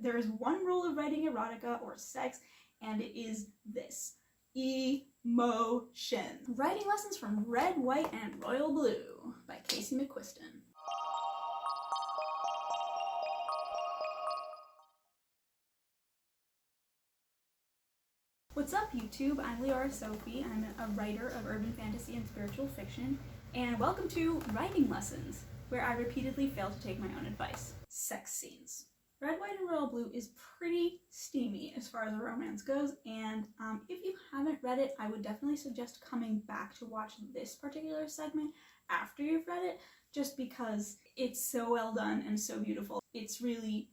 There is one rule of writing erotica or sex, and it is this: emotion. Writing lessons from Red, White, and Royal Blue by Casey McQuiston. What's up, YouTube? I'm Liora Sophie. I'm a writer of urban fantasy and spiritual fiction, and welcome to Writing Lessons, where I repeatedly fail to take my own advice. Sex scenes. Red, White, and Royal Blue is pretty steamy as far as a romance goes, and if you haven't read it, I would definitely suggest coming back to watch this particular segment after you've read it, just because it's so well done and so beautiful. It's really,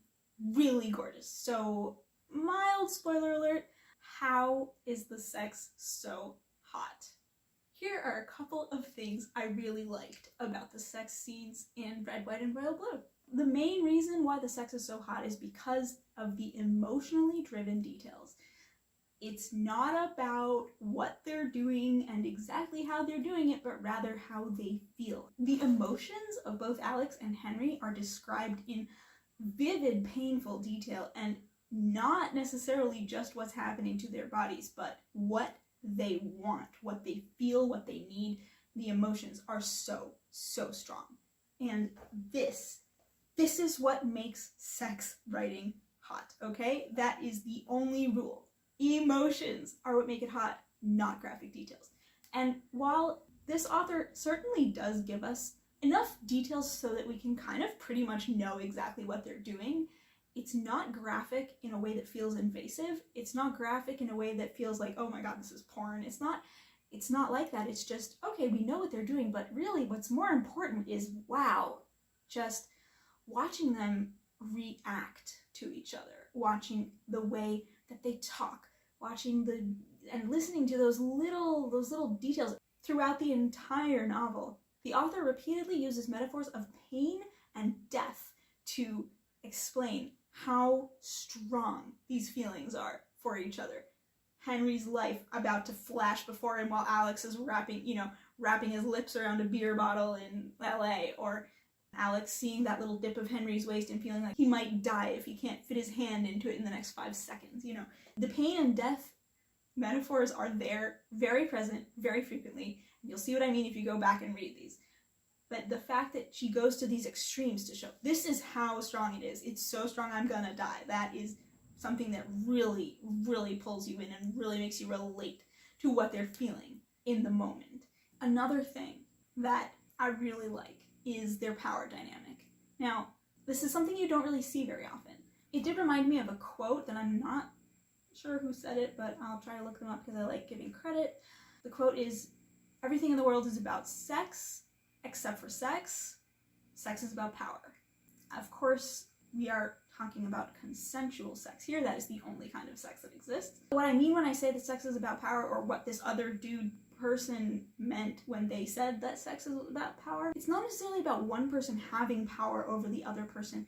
really gorgeous. So, mild spoiler alert, how is the sex so hot? Here are a couple of things I really liked about the sex scenes in Red, White, and Royal Blue. The main reason why the sex is so hot is because of the emotionally driven details. It's not about what they're doing and exactly how they're doing it, but rather how they feel. The emotions of both Alex and Henry are described in vivid, painful detail, and not necessarily just what's happening to their bodies, but what they want, what they feel, what they need. The emotions are so strong. And this is what makes sex writing hot, okay? That is the only rule. Emotions are what make it hot, not graphic details. And while this author certainly does give us enough details so that we can kind of pretty much know exactly what they're doing, it's not graphic in a way that feels invasive. It's not graphic in a way that feels like, oh my god, this is porn. It's not like that. It's just, okay, we know what they're doing, but really what's more important is, wow, just watching them react to each other, watching the way that they talk, and listening to those little details throughout the entire novel. The author repeatedly uses metaphors of pain and death to explain how strong these feelings are for each other. Henry's life about to flash before him while Alex is wrapping his lips around a beer bottle in LA, or Alex seeing that little dip of Henry's waist and feeling like he might die if he can't fit his hand into it in the next 5 seconds, The pain and death metaphors are there, very present, very frequently, and you'll see what I mean if you go back and read these. But the fact that she goes to these extremes to show, this is how strong it is. It's so strong I'm gonna die. That is something that really, really pulls you in and really makes you relate to what they're feeling in the moment. Another thing that I really like is their power dynamic. Now, this is something you don't really see very often. It did remind me of a quote that I'm not sure who said it, but I'll try to look them up because I like giving credit. The quote is, "Everything in the world is about sex, except for sex. Sex is about power." Of course, we are talking about consensual sex here. That is the only kind of sex that exists. What I mean when I say that sex is about power, or what this other person meant when they said that sex is about power, it's not necessarily about one person having power over the other person,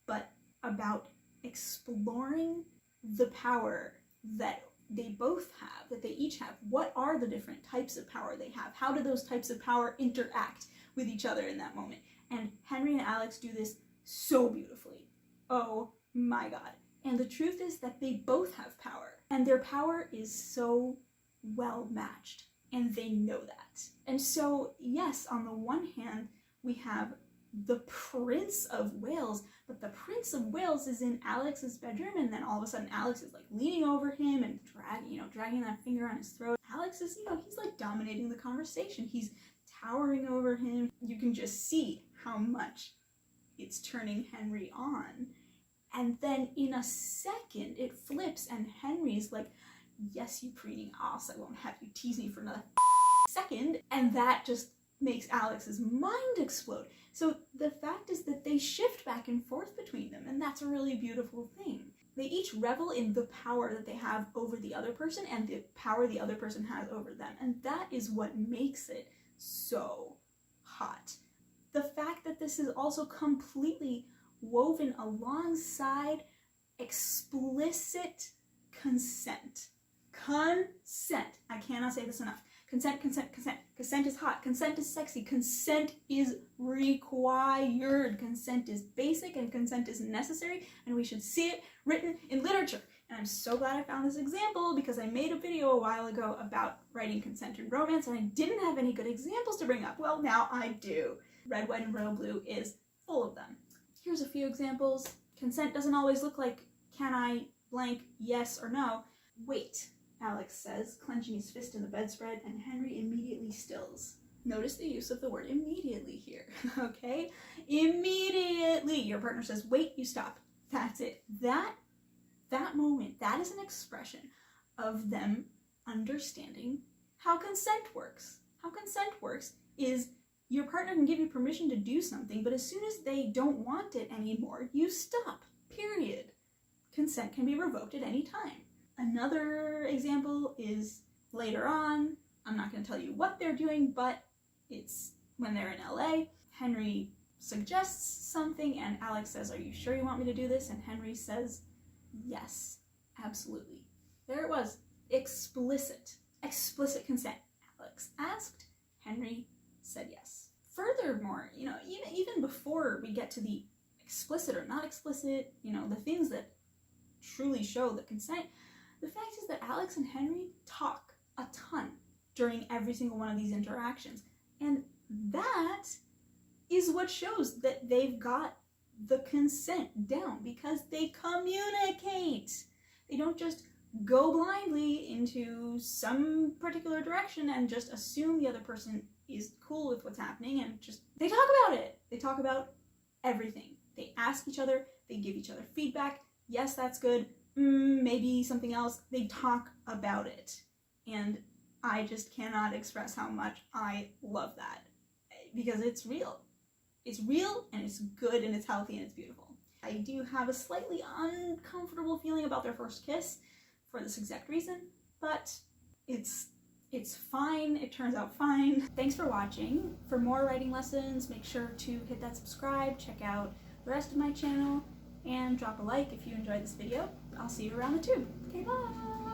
but about exploring the power that they both have, that they each have. What are the different types of power they have? How do those types of power interact with each other in that moment? And Henry and Alex do this so beautifully. Oh my god. And the truth is that they both have power, and their power is so well matched, and they know that. And so, yes, on the one hand, we have the Prince of Wales, but the Prince of Wales is in Alex's bedroom, and then all of a sudden Alex is like leaning over him and dragging that finger on his throat. Alex is, he's like dominating the conversation. He's towering over him. You can just see how much it's turning Henry on. And then in a second, it flips, and Henry's like, "Yes, you preening ass, I won't have you tease me for another second." And that just makes Alex's mind explode. So the fact is that they shift back and forth between them, and that's a really beautiful thing. They each revel in the power that they have over the other person and the power the other person has over them, and that is what makes it so hot. The fact that this is also completely woven alongside explicit consent. Consent. I cannot say this enough. Consent, consent, consent. Consent is hot. Consent is sexy. Consent is required. Consent is basic and consent is necessary, and we should see it written in literature. And I'm so glad I found this example because I made a video a while ago about writing consent in romance and I didn't have any good examples to bring up. Well, now I do. Red, White, and Royal Blue is full of them. Here's a few examples. Consent doesn't always look like, can I blank, yes or no. Wait, Alex says, clenching his fist in the bedspread, and Henry immediately stills. Notice the use of the word immediately here, okay? Immediately. Your partner says, wait, you stop. That's it. That moment, that is an expression of them understanding how consent works. How consent works is your partner can give you permission to do something, but as soon as they don't want it anymore, you stop, period. Consent can be revoked at any time. Another example is later on. I'm not going to tell you what they're doing, but it's when they're in LA. Henry suggests something and Alex says, are you sure you want me to do this? And Henry says, yes, absolutely. There it was. Explicit consent. Alex asked, Henry said yes. Furthermore, even before we get to the explicit or not explicit, the things that truly show the consent, the fact is that Alex and Henry talk a ton during every single one of these interactions. And that is what shows that they've got the consent down because they communicate. They don't just go blindly into some particular direction and just assume the other person is cool with what's happening and they talk about it. They talk about everything. They ask each other, they give each other feedback. Yes, that's good. Maybe something else. They talk about it. And I just cannot express how much I love that because it's real. It's real and it's good and it's healthy and it's beautiful. I do have a slightly uncomfortable feeling about their first kiss for this exact reason, but it's fine. It turns out fine. Thanks for watching. For more writing lessons, make sure to hit that subscribe, check out the rest of my channel, and drop a like if you enjoyed this video. I'll see you around the tube. Okay, bye!